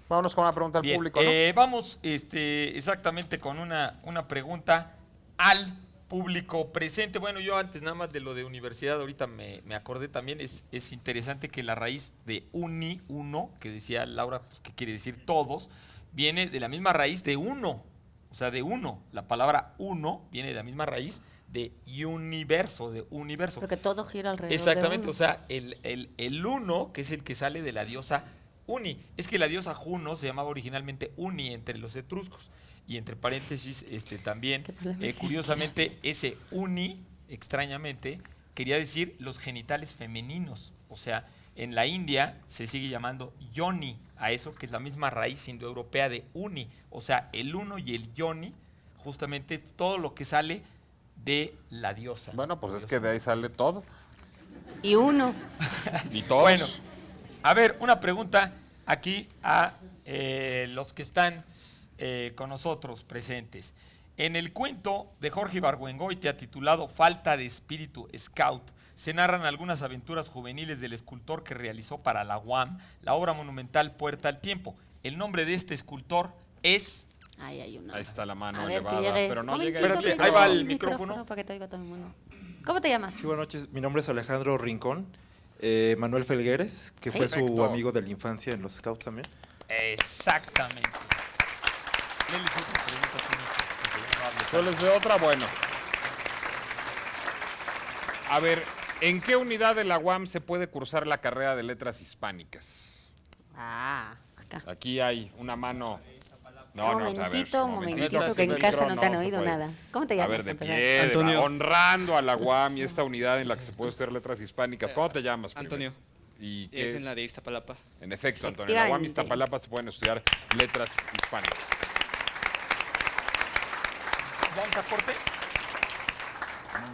Speaker 2: Vámonos con una pregunta al público, ¿no?
Speaker 3: Vamos exactamente con una pregunta al público presente. Bueno, yo antes nada más de lo de universidad, ahorita me acordé también, es interesante que la raíz de uno, que decía Laura, pues, que quiere decir todos, viene de la misma raíz de uno, o sea, de uno. La palabra uno viene de la misma raíz de universo, de universo.
Speaker 1: Porque todo gira alrededor
Speaker 3: Exactamente,
Speaker 1: de uno.
Speaker 3: o sea, el uno, que es el que sale de la diosa Uni. Es que la diosa Juno se llamaba originalmente Uni entre los etruscos. Y entre paréntesis, también, curiosamente, ese uni, extrañamente, quería decir los genitales femeninos. O sea, en la India se sigue llamando yoni a eso, que es la misma raíz indoeuropea de uni. O sea, el uno y el yoni, justamente es todo lo que sale de la diosa.
Speaker 2: Bueno, pues es que de ahí sale todo.
Speaker 1: Y uno.
Speaker 2: Y todos.
Speaker 3: Bueno, a ver, una pregunta aquí a los que están con nosotros presentes. En el cuento de Jorge Ibargüengoitia titulado Falta de espíritu scout, se narran algunas aventuras juveniles del escultor que realizó para la UAM la obra monumental Puerta al Tiempo. El nombre de este escultor es...
Speaker 1: Ahí
Speaker 2: está la mano
Speaker 1: A ver,
Speaker 2: elevada,
Speaker 1: que llegues.
Speaker 2: pero no llega
Speaker 3: Espérate,
Speaker 2: el
Speaker 3: ahí va el
Speaker 2: micrófono.
Speaker 3: micrófono.
Speaker 1: Para que te oiga todo el mundo. ¿Cómo te llamas?
Speaker 7: Sí, buenas noches. Mi nombre es Alejandro Rincón. Manuel Felgueres, que
Speaker 1: Sí.
Speaker 7: fue su
Speaker 2: Perfecto.
Speaker 7: amigo de la infancia en los Scouts también.
Speaker 3: Exactamente. Léeles otra pregunta, porque yo no hablo
Speaker 2: Yo les doy otra, bueno. A ver, ¿en qué unidad de la UAM se puede cursar la carrera de letras hispánicas?
Speaker 1: Acá.
Speaker 2: Aquí hay una mano.
Speaker 1: Un momentito,
Speaker 2: momentito,
Speaker 1: que en
Speaker 2: el
Speaker 1: casa
Speaker 2: micro
Speaker 1: no te han
Speaker 2: se
Speaker 1: oído
Speaker 2: puede.
Speaker 1: nada. ¿Cómo te
Speaker 2: A
Speaker 1: llamas?
Speaker 2: ver, de
Speaker 1: empezar?
Speaker 2: pie,
Speaker 5: Antonio.
Speaker 2: honrando a la UAM y esta unidad en la que se puede estudiar letras hispánicas. ¿Cómo te llamas? primero?
Speaker 5: Antonio.
Speaker 2: ¿Y qué?
Speaker 5: Es en la de Iztapalapa.
Speaker 2: En efecto, Antonio, en la UAM
Speaker 1: Efectivamente.
Speaker 2: Iztapalapa se pueden estudiar letras hispánicas.
Speaker 3: Vamos a corte.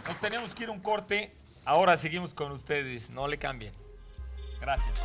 Speaker 3: Nos tenemos que ir a un corte. Ahora seguimos con ustedes. No le cambien. Gracias.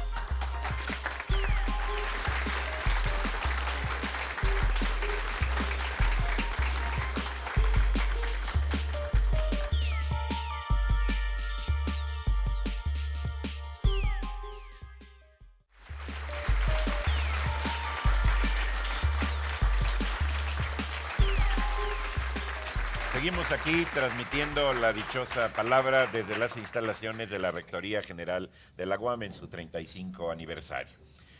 Speaker 4: Seguimos aquí transmitiendo la dichosa palabra desde las instalaciones de la Rectoría General de la UAM en su 35 aniversario.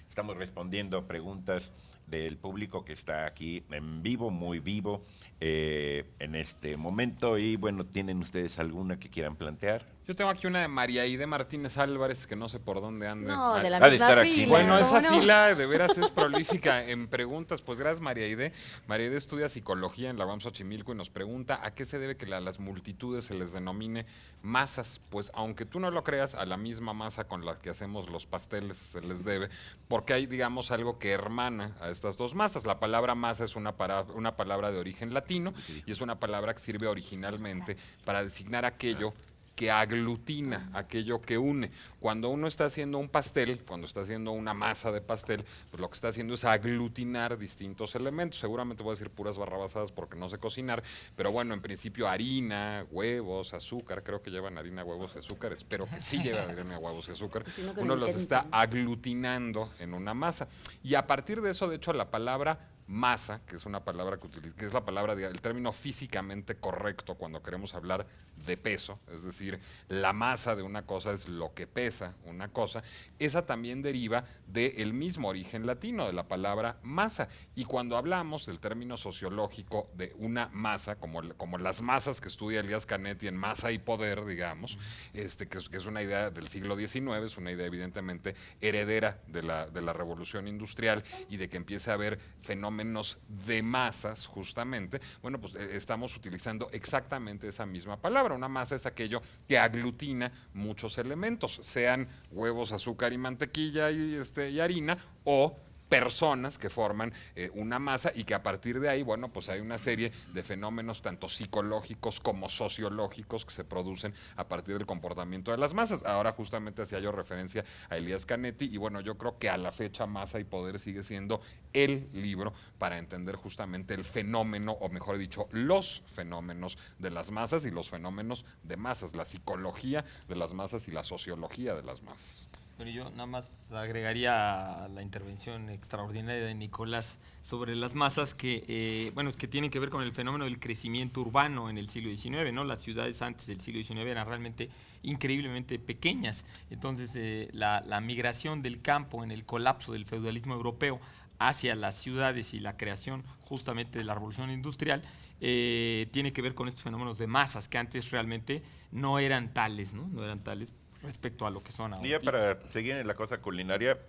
Speaker 4: Estamos respondiendo preguntas del público que está aquí en vivo, muy vivo, en este momento. Y bueno, ¿tienen ustedes alguna que quieran plantear?
Speaker 2: Yo tengo aquí una de María Aide Martínez Álvarez, que no sé por dónde anda.
Speaker 1: No, de la
Speaker 4: Ha de
Speaker 1: misma
Speaker 4: estar aquí,
Speaker 1: fila.
Speaker 2: Bueno, esa
Speaker 1: ¿cómo no?
Speaker 2: fila de veras es prolífica en preguntas. Pues gracias, María Aide. María Aide estudia psicología en la UAM Xochimilco y nos pregunta a qué se debe que a las multitudes se les denomine masas. Pues aunque tú no lo creas, a la misma masa con la que hacemos los pasteles se les debe, porque hay, digamos, algo que hermana a estas dos masas. La palabra masa es una palabra de origen latino y es una palabra que sirve originalmente para designar aquello que aglutina, aquello que une. Cuando uno está haciendo un pastel, cuando está haciendo una masa de pastel, pues lo que está haciendo es aglutinar distintos elementos. Seguramente voy a decir puras barrabasadas porque no sé cocinar, pero bueno, en principio harina, huevos, azúcar, creo que llevan harina, huevos y azúcar, espero que sí lleven harina, huevos y azúcar.
Speaker 1: Si no, que
Speaker 2: Uno
Speaker 1: no
Speaker 2: los
Speaker 1: queden
Speaker 2: está
Speaker 1: tan-
Speaker 2: aglutinando en una masa. Y a partir de eso, de hecho, la palabra masa, que es una palabra que es la palabra, el término físicamente correcto cuando queremos hablar de peso, es decir, la masa de una cosa es lo que pesa una cosa, esa también deriva del mismo origen latino, de la palabra masa. Y cuando hablamos del término sociológico de una masa, como las masas que estudia Elías Canetti en Masa y Poder, digamos, que es una idea del siglo XIX, es una idea evidentemente heredera de la revolución industrial y de que empiece a haber fenómenos de masas, justamente. Bueno, pues estamos utilizando exactamente esa misma palabra. Una masa es aquello que aglutina muchos elementos, sean huevos, azúcar y mantequilla y harina, o personas que forman una masa y que a partir de ahí, bueno, pues hay una serie de fenómenos tanto psicológicos como sociológicos que se producen a partir del comportamiento de las masas. Ahora justamente hacía yo referencia a Elías Canetti y bueno, yo creo que a la fecha Masa y Poder sigue siendo el libro para entender justamente el fenómeno, o mejor dicho, los fenómenos de las masas y los fenómenos de masas, la psicología de las masas y la sociología de las masas.
Speaker 3: Pero yo nada más agregaría a la intervención extraordinaria de Nicolás sobre las masas que, es que tienen que ver con el fenómeno del crecimiento urbano en el siglo XIX, ¿no? Las ciudades antes del siglo XIX eran realmente increíblemente pequeñas. Entonces, la migración del campo en el colapso del feudalismo europeo hacia las ciudades y la creación justamente de la revolución industrial tiene que ver con estos fenómenos de masas que antes realmente no eran tales, ¿no? No eran tales respecto a lo que son ahora.
Speaker 4: Y ya para seguir en la cosa culinaria,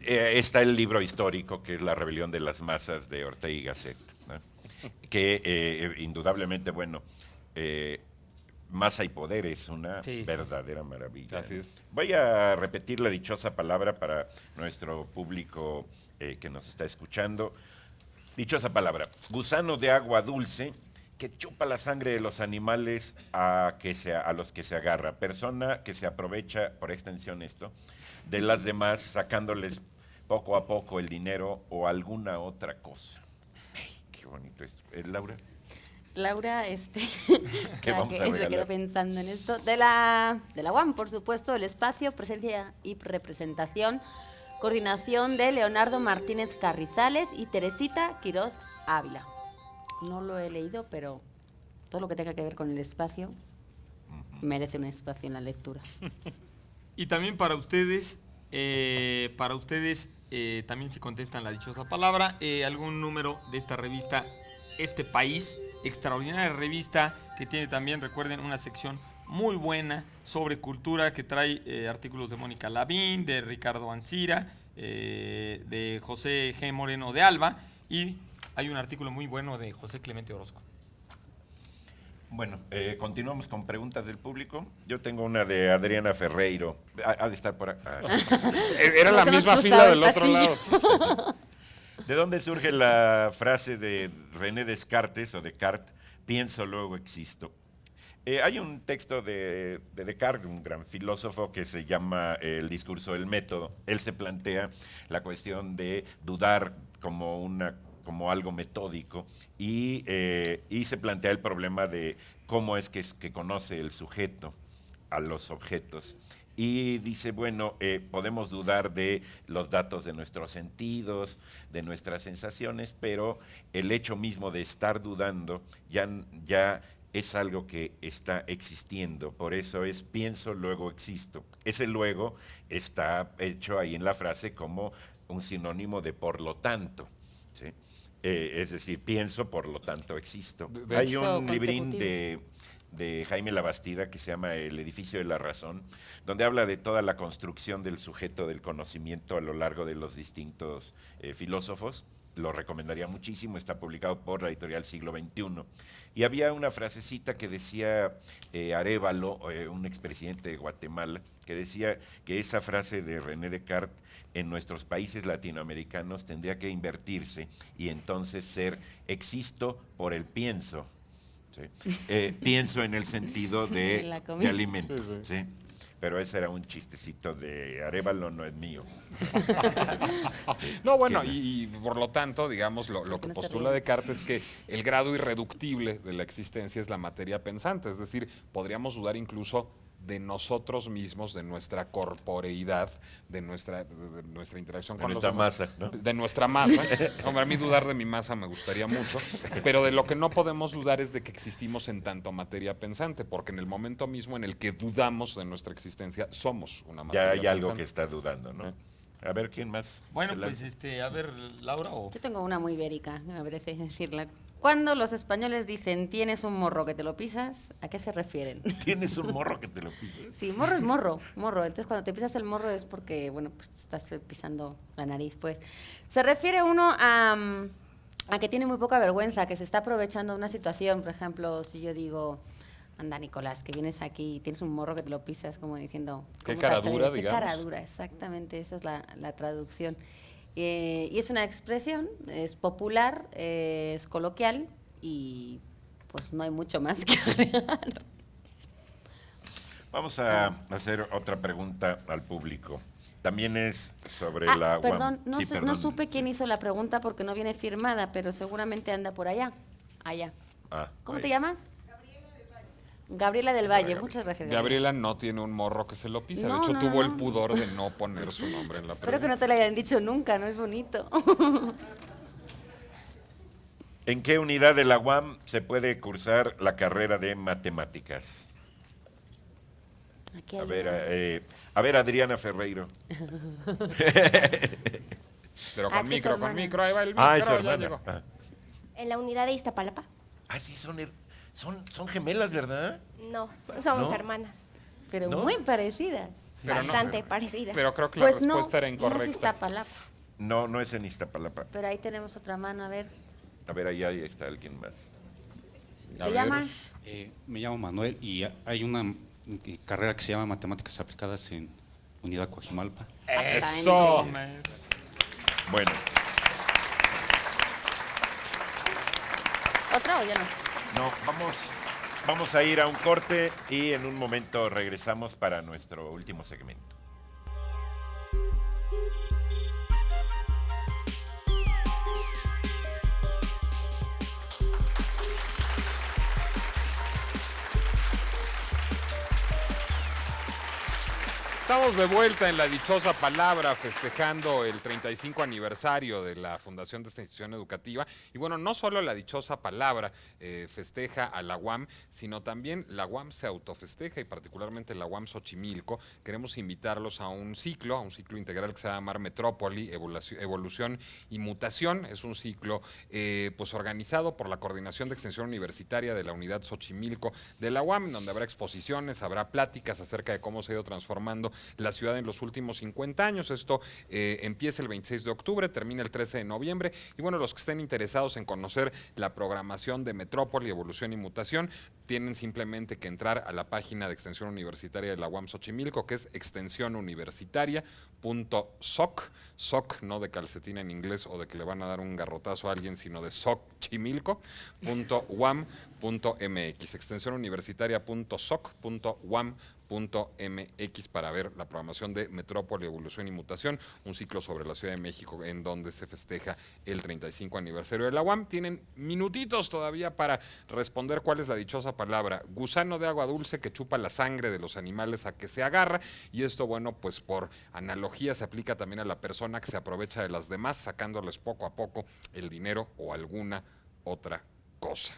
Speaker 4: está el libro histórico que es La rebelión de las masas de Ortega y Gasset, ¿no? Que indudablemente, bueno, Masa y Poder es una verdadera maravilla.
Speaker 2: Así es.
Speaker 4: Voy a repetir la dichosa palabra para nuestro público que nos está escuchando. Dichosa palabra: gusano de agua dulce que chupa la sangre de los animales a los que se agarra. Persona que se aprovecha, por extensión esto, de las demás, sacándoles poco a poco el dinero o alguna otra cosa. Ay, qué bonito esto. ¿Laura?
Speaker 1: Laura,
Speaker 4: ¿Qué vamos a
Speaker 1: se
Speaker 4: regalar?
Speaker 1: quedó pensando en esto. De la UAM, por supuesto, el espacio, presencia y representación, coordinación de Leonardo Martínez Carrizales y Teresita Quiroz Ávila. No lo he leído, pero todo lo que tenga que ver con el espacio merece un espacio en la lectura.
Speaker 3: Y también para ustedes también se contestan la dichosa palabra, algún número de esta revista Este País, extraordinaria revista que tiene también, recuerden, una sección muy buena sobre cultura que trae artículos de Mónica Lavín, de Ricardo Ancira, de José G. Moreno de Alba, y hay un artículo muy bueno de José Clemente Orozco.
Speaker 4: Bueno, continuamos con preguntas del público. Yo tengo una de Adriana Ferreiro. Ha de estar por acá.
Speaker 2: Era la
Speaker 1: Nos hemos
Speaker 2: misma
Speaker 1: cruzado
Speaker 2: fila
Speaker 1: el
Speaker 2: del otro
Speaker 1: pasillo.
Speaker 2: lado.
Speaker 4: ¿De dónde surge la frase de René Descartes o Descartes, pienso, luego existo? Hay un texto de Descartes, un gran filósofo, que se llama El discurso del método. Él se plantea la cuestión de dudar como algo metódico y se plantea el problema de cómo es que conoce el sujeto a los objetos. Y dice, bueno, podemos dudar de los datos de nuestros sentidos, de nuestras sensaciones, pero el hecho mismo de estar dudando ya es algo que está existiendo. Por eso es pienso, luego existo. Ese luego está hecho ahí en la frase como un sinónimo de por lo tanto, ¿sí? Es decir, pienso, por lo tanto existo. Hay
Speaker 1: hecho,
Speaker 4: un librín
Speaker 1: consecutivo.
Speaker 4: de Jaime Labastida que se llama El edificio de la razón, donde habla de toda la construcción del sujeto del conocimiento a lo largo de los distintos filósofos. Lo recomendaría muchísimo, está publicado por la editorial Siglo XXI. Y había una frasecita que decía Arévalo, un expresidente de Guatemala, que decía que esa frase de René Descartes en nuestros países latinoamericanos tendría que invertirse y entonces ser existo por el pienso. ¿Sí? Pienso en el sentido
Speaker 1: La
Speaker 4: de
Speaker 1: comida.
Speaker 4: alimento. ¿Sí? Pero ese era un chistecito de Arévalo, no es mío.
Speaker 2: No, bueno,
Speaker 4: ¿Quién es?
Speaker 2: y por lo tanto, digamos, lo que
Speaker 1: no se
Speaker 2: postula
Speaker 1: ríe.
Speaker 2: Descartes es que el grado irreductible de la existencia es la materia pensante, es decir, podríamos dudar incluso de nosotros mismos, de nuestra corporeidad, de nuestra interacción
Speaker 4: De
Speaker 2: con
Speaker 4: nuestra
Speaker 2: los demás,
Speaker 4: masa, ¿no?
Speaker 2: de nuestra masa. Hombre, a mí dudar de mi masa me gustaría mucho, pero de lo que no podemos dudar es de que existimos en tanto materia pensante, porque en el momento mismo en el que dudamos de nuestra existencia, somos una materia
Speaker 4: Ya
Speaker 2: pensante.
Speaker 4: hay algo que está dudando, ¿no? A ver, ¿quién más?
Speaker 3: Bueno,
Speaker 4: se
Speaker 3: pues
Speaker 4: lanza?
Speaker 3: a ver, Laura o...
Speaker 1: Yo tengo una muy ibérica, a ver si decirla. Cuando los españoles dicen tienes un morro que te lo pisas, ¿a qué se refieren?
Speaker 4: Tienes un morro que te lo pisas.
Speaker 1: Sí, morro es morro, morro. Entonces cuando te pisas el morro es porque, bueno, pues te estás pisando la nariz, pues. Se refiere uno a que tiene muy poca vergüenza, que se está aprovechando de una situación. Por ejemplo, si yo digo, anda Nicolás, que vienes aquí y tienes un morro que te lo pisas, como diciendo...
Speaker 2: Qué
Speaker 1: ¿cómo te
Speaker 2: cara dura,
Speaker 1: atreves? Qué
Speaker 2: digamos.
Speaker 1: cara dura, exactamente, esa es la traducción. Y es una expresión, es popular, es coloquial y pues no hay mucho más que agregar.
Speaker 4: Vamos a hacer otra pregunta al público. También es sobre la UAM.
Speaker 1: Perdón,
Speaker 4: Sí,
Speaker 1: no
Speaker 4: perdón.
Speaker 1: supe quién hizo la pregunta porque no viene firmada, pero seguramente anda por allá. Allá.
Speaker 4: Ah,
Speaker 1: ¿Cómo
Speaker 4: ahí.
Speaker 1: te llamas? Gabriela del Valle, muchas gracias.
Speaker 2: Gabriela no tiene un morro que se lo pisa.
Speaker 1: No,
Speaker 2: de hecho,
Speaker 1: no,
Speaker 2: tuvo
Speaker 1: no.
Speaker 2: el pudor de no poner su nombre en la
Speaker 1: Espero que
Speaker 2: pregunta.
Speaker 1: no te lo hayan dicho nunca, no es bonito.
Speaker 4: ¿En qué unidad de la UAM se puede cursar la carrera de matemáticas?
Speaker 1: Aquí
Speaker 4: A
Speaker 1: hay
Speaker 4: ver,
Speaker 1: una.
Speaker 4: Adriana Ferreiro.
Speaker 2: Pero
Speaker 1: Ah,
Speaker 2: con
Speaker 1: es que
Speaker 2: micro,
Speaker 1: su
Speaker 2: con
Speaker 1: hermana.
Speaker 2: micro, ahí va el micro,
Speaker 4: Ah, es su
Speaker 2: ya
Speaker 4: hermana.
Speaker 2: llegó.
Speaker 4: Ah.
Speaker 8: En la unidad de Iztapalapa.
Speaker 4: Ah, sí, son gemelas, ¿verdad?
Speaker 8: No, somos
Speaker 4: ¿No?
Speaker 8: hermanas.
Speaker 1: Pero
Speaker 4: ¿No?
Speaker 1: muy parecidas.
Speaker 2: Pero no-
Speaker 8: Bastante parecidas.
Speaker 2: Pero creo que
Speaker 1: Pues
Speaker 2: la
Speaker 1: no,
Speaker 2: respuesta era
Speaker 1: no es
Speaker 2: incorrecta.
Speaker 1: Iztapalapa,
Speaker 4: No, no es en Iztapalapa.
Speaker 1: pero ahí tenemos otra mano, a ver.
Speaker 4: A ver, ahí está alguien más.
Speaker 2: A
Speaker 1: ¿Te
Speaker 2: ver.
Speaker 1: llamas?
Speaker 5: Me llamo Manuel y hay una carrera que se llama Matemáticas Aplicadas en Unidad Coajimalpa.
Speaker 2: ¡Eso!
Speaker 4: Bueno,
Speaker 1: ¿Otra o ya no?
Speaker 4: no, vamos a ir a un corte y en un momento regresamos para nuestro último segmento.
Speaker 2: Estamos de vuelta en la dichosa palabra, festejando el 35 aniversario de la fundación de esta institución educativa. Y bueno, no solo la dichosa palabra festeja a la UAM, sino también la UAM se autofesteja, y particularmente la UAM Xochimilco. Queremos invitarlos a un ciclo integral que se va a llamar Metrópoli, Evolución y Mutación. Es un ciclo pues organizado por la Coordinación de Extensión Universitaria de la Unidad Xochimilco de la UAM, donde habrá exposiciones, habrá pláticas acerca de cómo se ha ido transformando la ciudad en los últimos 50 años. Esto empieza el 26 de octubre, termina el 13 de noviembre. Y bueno, los que estén interesados en conocer la programación de Metrópoli, Evolución y Mutación, tienen simplemente que entrar a la página de Extensión Universitaria de la UAM Xochimilco, que es extensionuniversitaria.soc, soc no de calcetín en inglés o de que le van a dar un garrotazo a alguien, sino de xochimilco.uam.mx, extensionuniversitaria.soc.uam.mx, para ver la programación de Metrópoli, Evolución y Mutación, un ciclo sobre la Ciudad de México en donde se festeja el 35 aniversario de la UAM. Tienen minutitos todavía para responder cuál es la dichosa palabra, gusano de agua dulce que chupa la sangre de los animales a que se agarra, y esto, bueno, pues por analogía se aplica también a la persona que se aprovecha de las demás, sacándoles poco a poco el dinero o alguna otra cosa.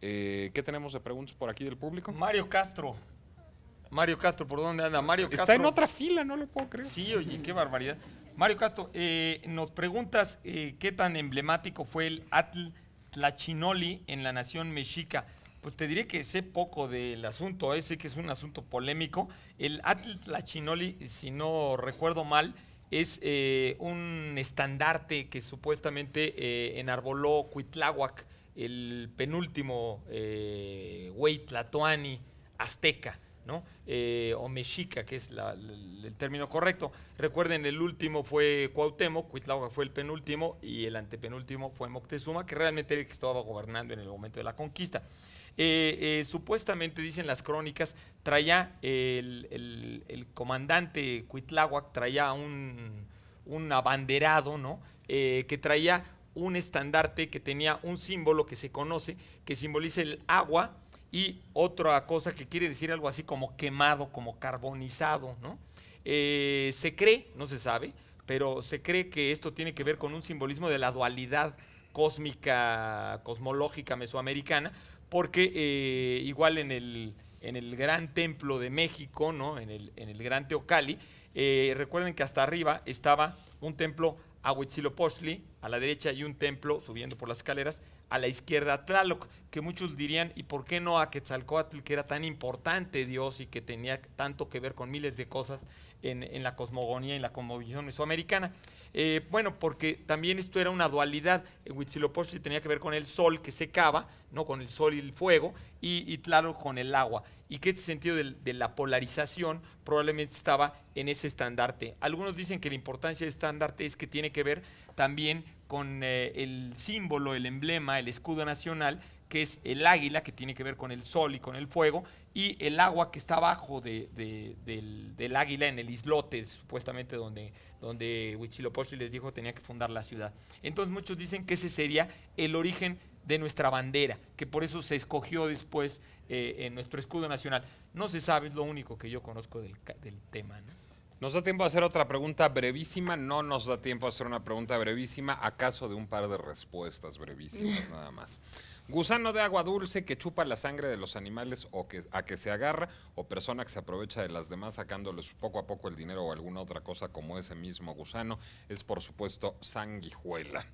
Speaker 2: ¿Qué tenemos de preguntas por aquí del público?
Speaker 3: Mario Castro, ¿por dónde anda? Mario Castro.
Speaker 2: Está en otra fila, no lo puedo creer.
Speaker 3: Sí, oye, qué barbaridad. Mario Castro, nos preguntas qué tan emblemático fue el Atl Tlachinoli en la nación mexica. Pues te diré que sé poco del asunto, sé que es un asunto polémico. El Atl Tlachinoli, si no recuerdo mal, es un estandarte que supuestamente enarboló Cuitláhuac, el penúltimo güey tlatoani azteca, ¿no? O mexica, que es el término correcto. Recuerden, el último fue Cuauhtémoc, Cuitláhuac fue el penúltimo y el antepenúltimo fue Moctezuma, que realmente era el que estaba gobernando en el momento de la conquista. Supuestamente, dicen las crónicas, traía el comandante Cuitláhuac, traía un abanderado, ¿no? Que traía un estandarte que tenía un símbolo que se conoce, que simboliza el agua, y otra cosa que quiere decir algo así como quemado, como carbonizado, ¿no? Se cree, no se sabe, pero se cree que esto tiene que ver con un simbolismo de la dualidad cósmica, cosmológica mesoamericana, porque igual en el gran templo de México, ¿no? en el gran Teocalli, recuerden que hasta arriba estaba un templo a Huitzilopochtli a la derecha y un templo subiendo por las escaleras a la izquierda a Tlaloc, que muchos dirían, ¿y por qué no a Quetzalcóatl, que era tan importante Dios y que tenía tanto que ver con miles de cosas en la cosmogonía y la cosmovisión mesoamericana? Bueno, porque también esto era una dualidad. Huitzilopochtli tenía que ver con el sol que secaba, ¿no? Con el sol y el fuego, y Tlaloc con el agua. Y que este sentido de la polarización probablemente estaba en ese estandarte. Algunos dicen que la importancia del estandarte es que tiene que ver también con el símbolo, el emblema, el escudo nacional, que es el águila, que tiene que ver con el sol y con el fuego, y el agua que está abajo del águila en el islote, supuestamente donde Huitzilopochtli les dijo tenía que fundar la ciudad. Entonces muchos dicen que ese sería el origen de nuestra bandera, que por eso se escogió después en nuestro escudo nacional. No se sabe, es lo único que yo conozco del tema, ¿no?
Speaker 2: ¿Nos da tiempo a hacer otra pregunta brevísima? No nos da tiempo a hacer una pregunta brevísima, acaso de un par de respuestas brevísimas nada más. Gusano de agua dulce que chupa la sangre de los animales a que se agarra, o persona que se aprovecha de las demás sacándoles poco a poco el dinero o alguna otra cosa como ese mismo gusano, es por supuesto sanguijuela.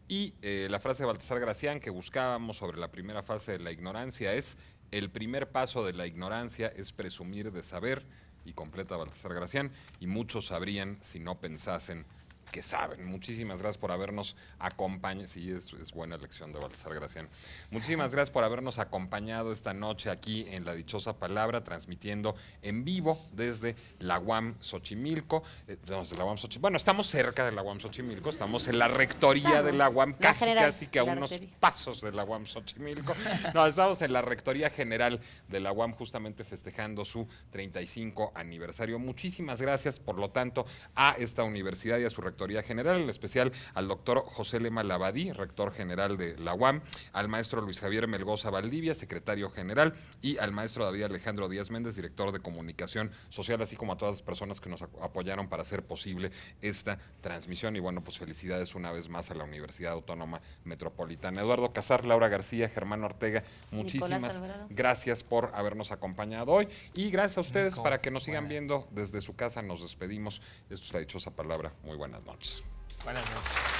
Speaker 2: Y la frase de Baltasar Gracián que buscábamos sobre la primera fase de la ignorancia es: el primer paso de la ignorancia es presumir de saber, y completa Baltasar Gracián, y muchos sabrían si no pensasen que saben. Muchísimas gracias por habernos acompañado. Sí, es buena lección de Baltasar Gracián. Muchísimas gracias por habernos acompañado esta noche aquí en La Dichosa Palabra, transmitiendo en vivo desde la UAM Xochimilco. Bueno, estamos cerca de la UAM Xochimilco, estamos en la rectoría de la UAM, casi que a unos pasos de la UAM Xochimilco. No, estamos en la rectoría general de la UAM, justamente festejando su 35 aniversario. Muchísimas gracias, por lo tanto, a esta universidad y a su rectoría general, en especial al doctor José Lema Labadí, rector general de la UAM, al maestro Luis Javier Melgoza Valdivia, secretario general, y al maestro David Alejandro Díaz Méndez, director de comunicación social, así como a todas las personas que nos apoyaron para hacer posible esta transmisión. Y bueno, pues felicidades una vez más a la Universidad Autónoma Metropolitana. Eduardo Casar, Laura García, Germán Ortega, muchísimas gracias por habernos acompañado hoy, y gracias a ustedes para que nos sigan viendo desde su casa. Nos despedimos. Esto es La Dichosa Palabra. Muy buenas noches.
Speaker 3: Buenas noches.